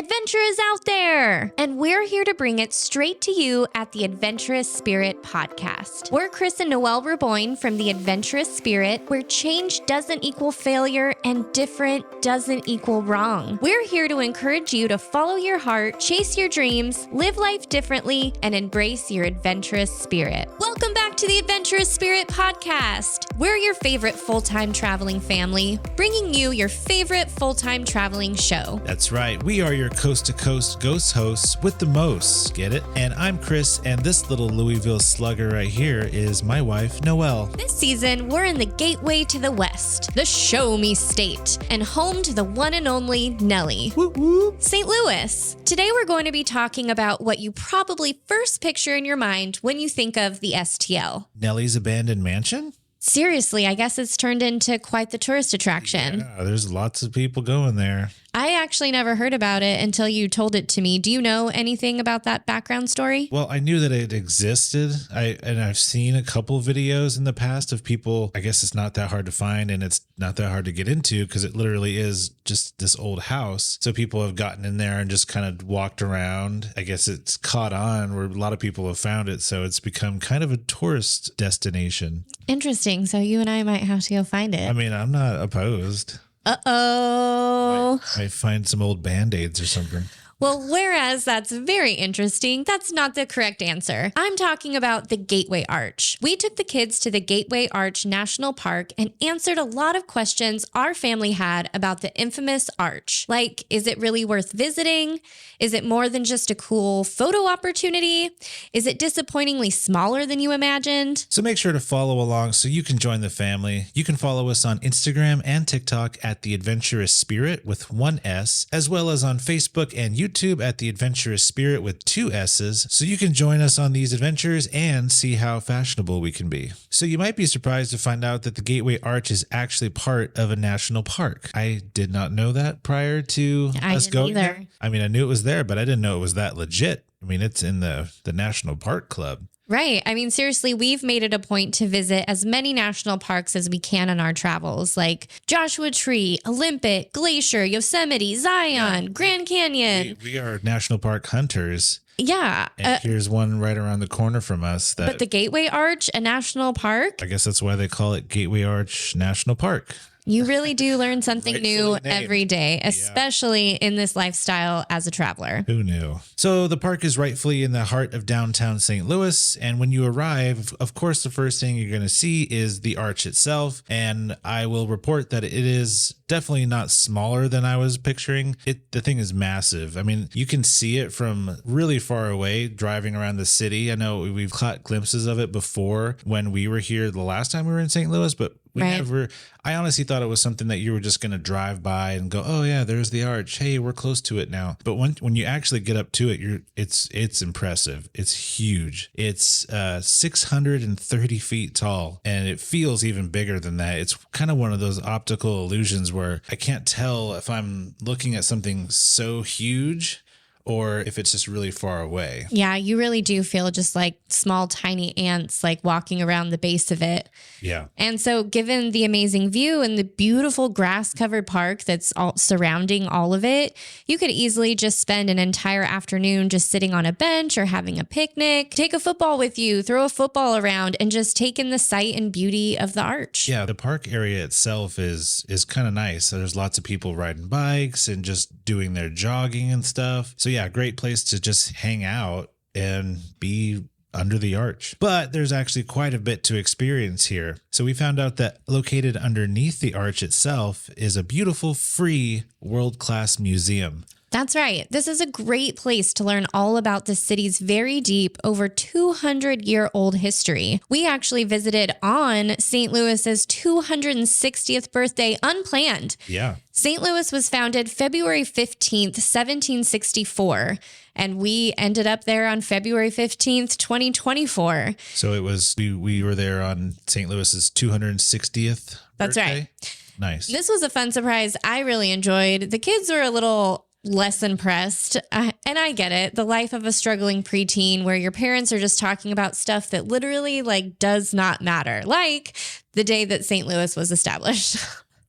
Adventure is out there, and we're here to bring it straight to you at the Adventurous Spirit podcast. We're Chris and Noelle Raboyne from the Adventurous Spirit, where change doesn't equal failure and different doesn't equal wrong. We're here to encourage you to follow your heart, chase your dreams, live life differently, and embrace your adventurous spirit. Welcome back to the Adventurous Spirit podcast. We're your favorite full-time traveling family, bringing you your favorite full-time traveling show. That's right. We are your coast-to-coast ghost hosts with the most. Get it? And I'm Chris, and this little Louisville slugger right here is my wife, Noelle. This season, we're in the gateway to the West, the Show Me State, and home to the one and only Nellie. Woo woo. St. Louis. Today, we're going to be talking about what you probably first picture in your mind when you think of the STL. Nellie's abandoned mansion? Seriously, I guess it's turned into quite the tourist attraction. Yeah, there's lots of people going there. I actually never heard about it until you told it to me. Do you know anything about that background story? Well, I knew that it existed. I've seen a couple videos in the past of people. I guess it's not that hard to find and it's not that hard to get into because it literally is just this old house. So people have gotten in there and just kind of walked around. I guess it's caught on where a lot of people have found it. So it's become kind of a tourist destination. Interesting. So you and I might have to go find it. I mean, I'm not opposed. Uh-oh. Might find some old Band-Aids or something. Well, whereas that's very interesting, that's not the correct answer. I'm talking about the Gateway Arch. We took the kids to the Gateway Arch National Park and answered a lot of questions our family had about the infamous arch. Like, is it really worth visiting? Is it more than just a cool photo opportunity? Is it disappointingly smaller than you imagined? So make sure to follow along so you can join the family. You can follow us on Instagram and TikTok at The Adventurous Spirit with one S, as well as on Facebook and YouTube at The Adventurous Spirit with two S's, so you can join us on these adventures and see how fashionable we can be. So you might be surprised to find out that the Gateway Arch is actually part of a national park. I did not know that prior to us going there. I mean, I knew it was there, but I didn't know it was that legit. I mean, it's in the National Park Club. Right. I mean, seriously, we've made it a point to visit as many national parks as we can on our travels, like Joshua Tree, Olympic, Glacier, Yosemite, Zion, Grand Canyon. We are national park hunters. Yeah. And here's one right around the corner from us. But the Gateway Arch, a national park? I guess that's why they call it Gateway Arch National Park. You really do learn something new every day, especially in this lifestyle as a traveler. Who knew? So the park is rightfully in the heart of downtown St. Louis. And when you arrive, of course, the first thing you're going to see is the arch itself. And I will report that it is definitely not smaller than I was picturing. The thing is massive. I mean, you can see it from really far away driving around the city. I know we've caught glimpses of it before when we were here the last time we were in St. Louis, but I honestly thought it was something that you were just going to drive by and go, oh yeah, there's the arch. Hey, we're close to it now. But when you actually get up to it, it's impressive. It's huge. It's 630 feet tall, and it feels even bigger than that. It's kind of one of those optical illusions where I can't tell if I'm looking at something so huge or if it's just really far away. Yeah, you really do feel just like small, tiny ants like walking around the base of it. Yeah. And so given the amazing view and the beautiful grass-covered park that's all surrounding all of it, you could easily just spend an entire afternoon just sitting on a bench or having a picnic, take a football with you, throw a football around, and just take in the sight and beauty of the arch. Yeah, the park area itself is kind of nice. There's lots of people riding bikes and just doing their jogging and stuff. So yeah, great place to just hang out and be under the arch. But there's actually quite a bit to experience here. So we found out that located underneath the arch itself is a beautiful, free, world-class museum. That's right. This is a great place to learn all about the city's very deep, over 200-year-old history. We actually visited on St. Louis's 260th birthday unplanned. Yeah. St. Louis was founded February 15th, 1764, and we ended up there on February 15th, 2024. So it was, we were there on St. Louis's 260th That's birthday? Right. Nice. This was a fun surprise I really enjoyed. The kids were a little less impressed. And I get it. The life of a struggling preteen where your parents are just talking about stuff that literally does not matter. Like the day that St. Louis was established.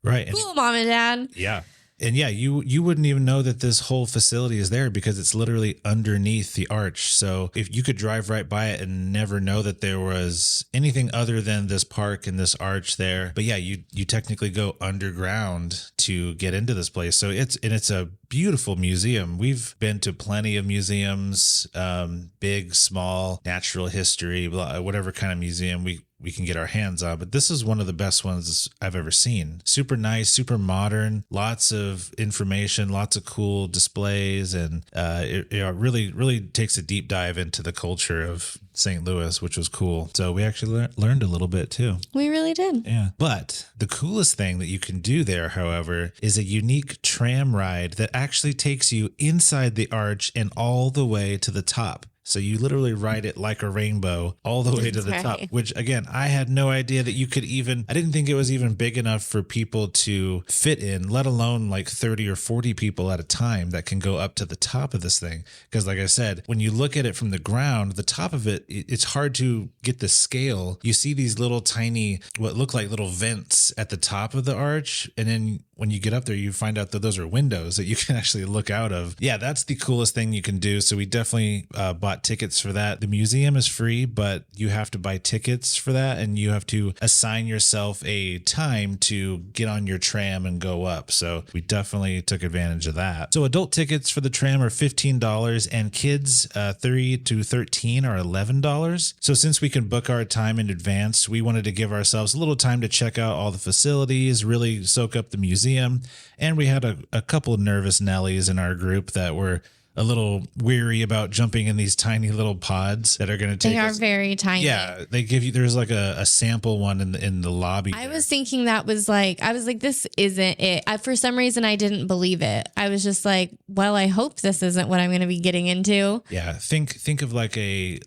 Right. Cool, Mom and Dad. Yeah. And yeah, you wouldn't even know that this whole facility is there because it's literally underneath the arch. So if you could drive right by it and never know that there was anything other than this park and this arch there. But yeah, you technically go underground to get into this place. So it's a beautiful museum. We've been to plenty of museums, big, small, natural history, whatever kind of museum we can get our hands on, but this is one of the best ones I've ever seen. Super nice, super modern, lots of information, lots of cool displays, and it really takes a deep dive into the culture of St. Louis, which was cool. So we actually learned a little bit too. We really did. Yeah. But the coolest thing that you can do there, however, is a unique tram ride that actually takes you inside the arch and all the way to the top. So you literally ride it like a rainbow all the way to the top, which again, I had no idea that you could I didn't think it was even big enough for people to fit in, let alone like 30 or 40 people at a time that can go up to the top of this thing. Because like I said, when you look at it from the ground, the top of it, it's hard to get the scale. You see these little tiny, what look like little vents at the top of the arch. And then when you get up there, you find out that those are windows that you can actually look out of. Yeah, that's the coolest thing you can do. So we definitely bought tickets for that. The museum is free, but you have to buy tickets for that, and you have to assign yourself a time to get on your tram and go up. So we definitely took advantage of that. So adult tickets for the tram are $15, and kids 3 to 13 are $11. So since we can book our time in advance, we wanted to give ourselves a little time to check out all the facilities, really soak up the museum. And we had a couple of nervous Nellies in our group that were a little weary about jumping in these tiny little pods that are going to take us. They are very tiny. Yeah, they give you, there's like a sample one in the lobby. I was thinking I was like, this isn't it. For some reason, I didn't believe it. I was just like, well, I hope this isn't what I'm going to be getting into. Yeah, think of like a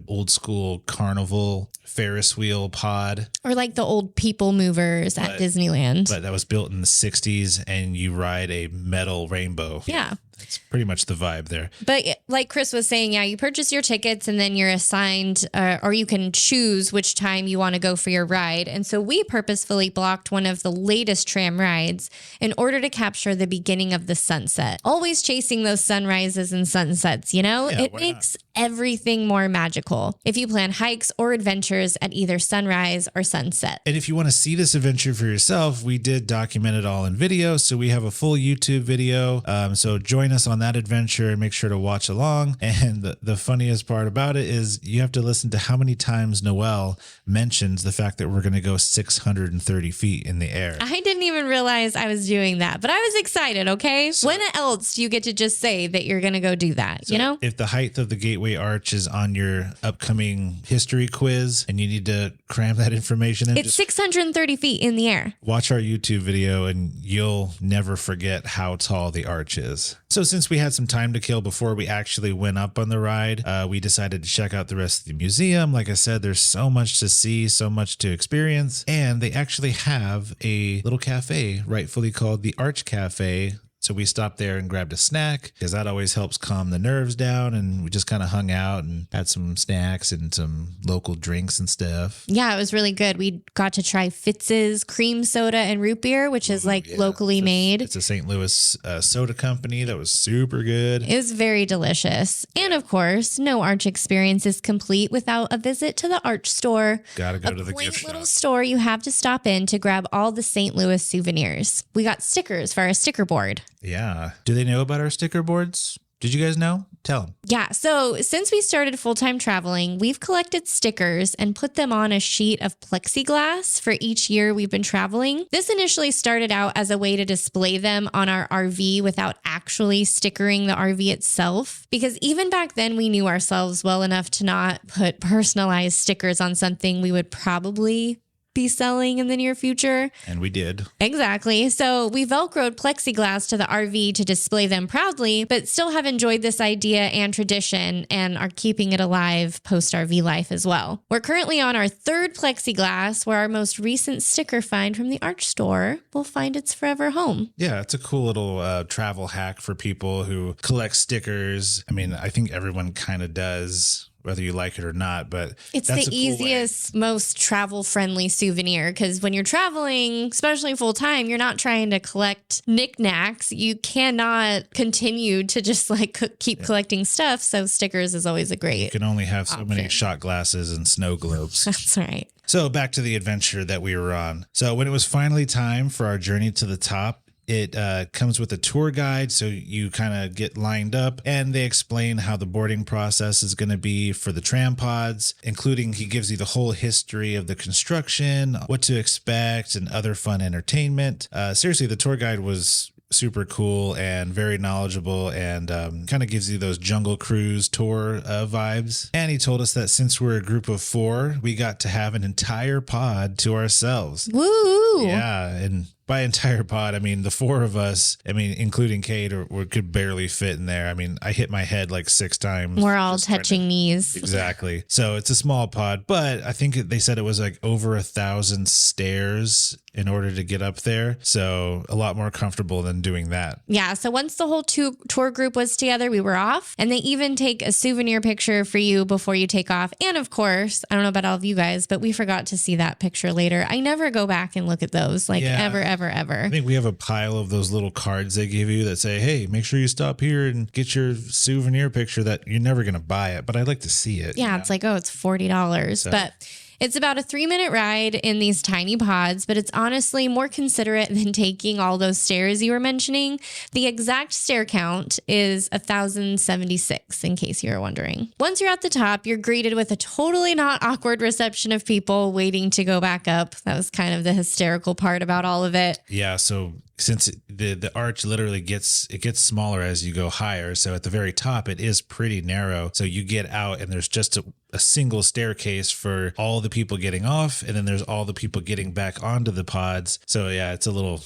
old school carnival Ferris wheel pod, or like the old people movers at Disneyland. But that was built in the 60s, and you ride a metal rainbow. Yeah. It's pretty much the vibe there. But like Chris was saying, yeah, you purchase your tickets and then you're assigned or you can choose which time you want to go for your ride. And so we purposefully blocked one of the latest tram rides in order to capture the beginning of the sunset. Always chasing those sunrises and sunsets, you know? Yeah, it makes everything more magical if you plan hikes or adventures at either sunrise or sunset. And if you want to see this adventure for yourself, we did document it all in video. So we have a full YouTube video. So join us on that adventure and make sure to watch along. And the funniest part about it is you have to listen to how many times Noelle mentions the fact that we're going to go 630 feet in the air. I didn't even realize I was doing that, but I was excited. Okay. So, when else do you get to just say that you're going to go do that? So you know, if the height of the Gateway Arch is on your upcoming history quiz and you need to cram that information in, it's 630 feet in the air. Watch our YouTube video and you'll never forget how tall the arch is. So since we had some time to kill before we actually went up on the ride, we decided to check out the rest of the museum. Like I said, there's so much to see, so much to experience. And they actually have a little cafe, rightfully called the Arch Cafe. So we stopped there and grabbed a snack because that always helps calm the nerves down. And we just kind of hung out and had some snacks and some local drinks and stuff. Yeah, it was really good. We got to try Fitz's cream soda and root beer, which is locally made. It's a St. Louis soda company that was super good. It was very delicious. And of course, no Arch experience is complete without a visit to the Arch store. Gotta go to the gift quaint shop. Little store you have to stop in to grab all the St. Louis souvenirs. We got stickers for our sticker board. Yeah. Do they know about our sticker boards? Did you guys know? Tell them. Yeah. So since we started full-time traveling, we've collected stickers and put them on a sheet of plexiglass for each year we've been traveling. This initially started out as a way to display them on our RV without actually stickering the RV itself. Because even back then, we knew ourselves well enough to not put personalized stickers on something we would probably be selling in the near future. And we did. Exactly. So we Velcroed plexiglass to the RV to display them proudly, but still have enjoyed this idea and tradition and are keeping it alive post RV life as well. We're currently on our third plexiglass, where our most recent sticker find from the Arch store will find its forever home. Yeah, it's a cool little travel hack for people who collect stickers. I mean, I think everyone kind of does. whether you like it or not. But it's that's the a cool way. easiest, most travel friendly souvenir, because when you're traveling, especially full time, you're not trying to collect knickknacks. You cannot continue to just like keep collecting stuff. So stickers is always a great. You can only have so many option. shot glasses and snow globes. That's right. So back to the adventure that we were on. So when it was finally time for our journey to the top, it comes with a tour guide, so you kind of get lined up, and they explain how the boarding process is going to be for the tram pods, including he gives you the whole history of the construction, what to expect, and other fun entertainment. Seriously, the tour guide was super cool and very knowledgeable, and kind of gives you those Jungle Cruise tour vibes. And he told us that since we're a group of 4, we got to have an entire pod to ourselves. Woo! Yeah, and by entire pod, I mean the 4 of us, I mean including Kate, or could barely fit in there. I mean, I hit my head like 6 times. We're all touching knees. Exactly. So it's a small pod, but I think they said it was like over 1,000 stairs in order to get up there. So a lot more comfortable than doing that. Yeah. So once the whole tour group was together, we were off, and they even take a souvenir picture for you before you take off. And of course, I don't know about all of you guys, but we forgot to see that picture later. I never go back and look at those ever. I think we have a pile of those little cards they give you that say, hey, make sure you stop here and get your souvenir picture, that you're never going to buy it, but I'd like to see it. Yeah. It's like, oh, it's $40. So. But it's about a 3-minute ride in these tiny pods, but it's honestly more considerate than taking all those stairs you were mentioning. The exact stair count is 1,076, in case you were wondering. Once you're at the top, you're greeted with a totally not awkward reception of people waiting to go back up. That was kind of the hysterical part about all of it. Yeah. So since the arch literally gets smaller as you go higher, so at the very top it is pretty narrow. So you get out and there's just a single staircase for all the people getting off, and then there's all the people getting back onto the pods. So yeah, it's a little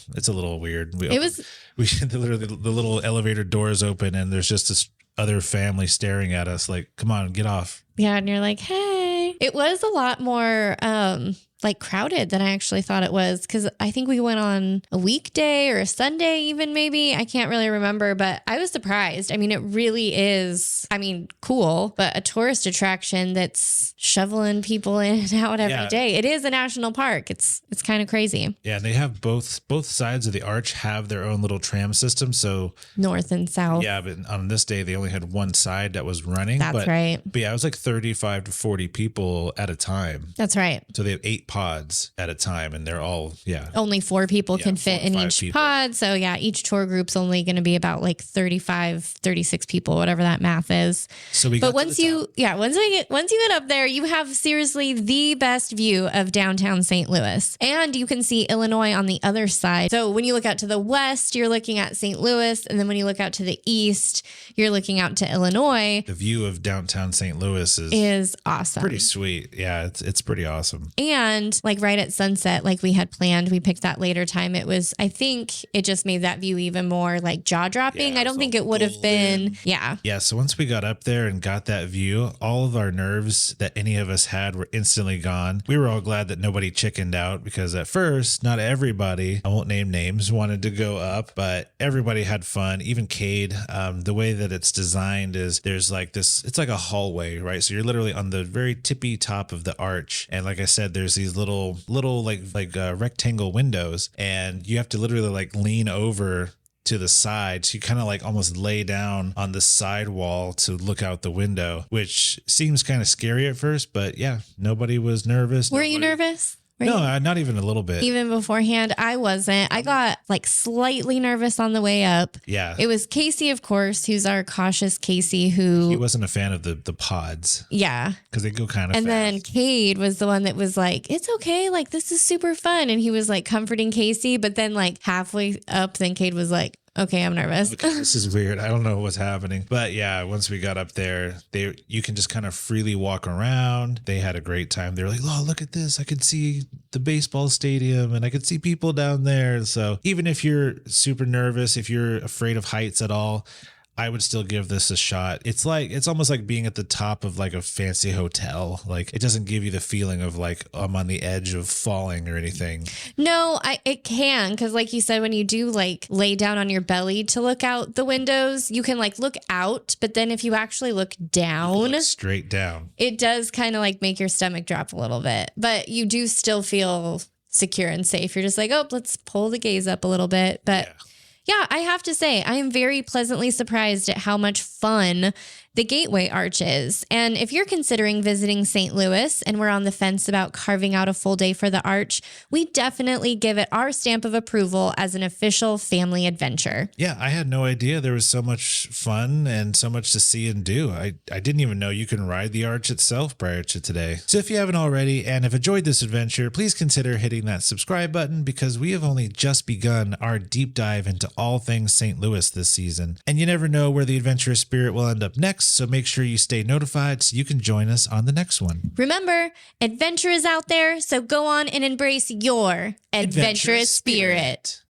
weird. The little elevator doors open, and there's just this other family staring at us like, come on, get off. Yeah, and you're like, hey. It was a lot more crowded than I actually thought it was, because I think we went on a weekday or a Sunday even, maybe. I can't really remember, but I was surprised. I mean, it really is, cool, but a tourist attraction that's shoveling people in and out every day. It is a national park. It's kind of crazy. Yeah, and they have both sides of the arch have their own little tram system. So north and south. Yeah, but on this day they only had one side that was running. That's right. But yeah, it was like 35 to 40 people at a time. That's right. So they have 8 pods at a time, and they're all, only 4 people can fit in each pod. So yeah, each tour group's only going to be about like 35, 36 people, whatever that math is. So once you get up there, you have seriously the best view of downtown St. Louis, and you can see Illinois on the other side. So when you look out to the west, you're looking at St. Louis, and then when you look out to the east, you're looking out to Illinois. The view of downtown St. Louis is awesome. Pretty sweet. Yeah, it's pretty awesome. And like right at sunset, like we had planned, we picked that later time. I think it just made that view even more like jaw dropping. I don't think it would have been. Yeah. Yeah. So once we got up there and got that view, all of our nerves that any of us had were instantly gone. We were all glad that nobody chickened out, because at first, not everybody, I won't name names, wanted to go up, but everybody had fun. Even Cade, the way that it's designed is there's like this, it's like a hallway, right? So you're literally on the very tippy top of the arch. And like I said, there's these little rectangle windows, and you have to literally like lean over to the side. So you kind of like almost lay down on the side wall to look out the window, which seems kind of scary at first, but yeah, nobody was nervous. Were you nervous? No, not even a little bit. Even beforehand, I wasn't. I got like slightly nervous on the way up. Yeah. It was Casey, of course, who's our cautious Casey, who... He wasn't a fan of the pods. Yeah. Because they go kind of and fast. Then Cade was the one that was like, it's okay. Like, this is super fun. And he was like comforting Casey. But then like halfway up, then Cade was like, okay, I'm nervous. Okay, this is weird. I don't know what's happening. But yeah, once we got up there, you can just kind of freely walk around. They had a great time. They were like, oh, look at this. I could see the baseball stadium and I could see people down there. So even if you're super nervous, if you're afraid of heights at all, I would still give this a shot. It's almost like being at the top of like a fancy hotel. Like it doesn't give you the feeling of like I'm on the edge of falling or anything. No, it can, because like you said, when you do like lay down on your belly to look out the windows, you can like look out, but then if you actually look down, Look straight down, it does kind of like make your stomach drop a little bit, but you do still feel secure and safe. You're just like, oh, let's pull the gaze up a little bit. But yeah, I have to say, I am very pleasantly surprised at how much fun the Gateway Arch is. And if you're considering visiting St. Louis and we're on the fence about carving out a full day for the Arch, we definitely give it our stamp of approval as an official family adventure. Yeah, I had no idea there was so much fun and so much to see and do. I didn't even know you can ride the Arch itself prior to today. So if you haven't already and have enjoyed this adventure, please consider hitting that subscribe button because we have only just begun our deep dive into all things St. Louis this season. And you never know where the adventurous spirit will end up next, so make sure you stay notified so you can join us on the next one. Remember, adventure is out there, so go on and embrace your adventurous spirit.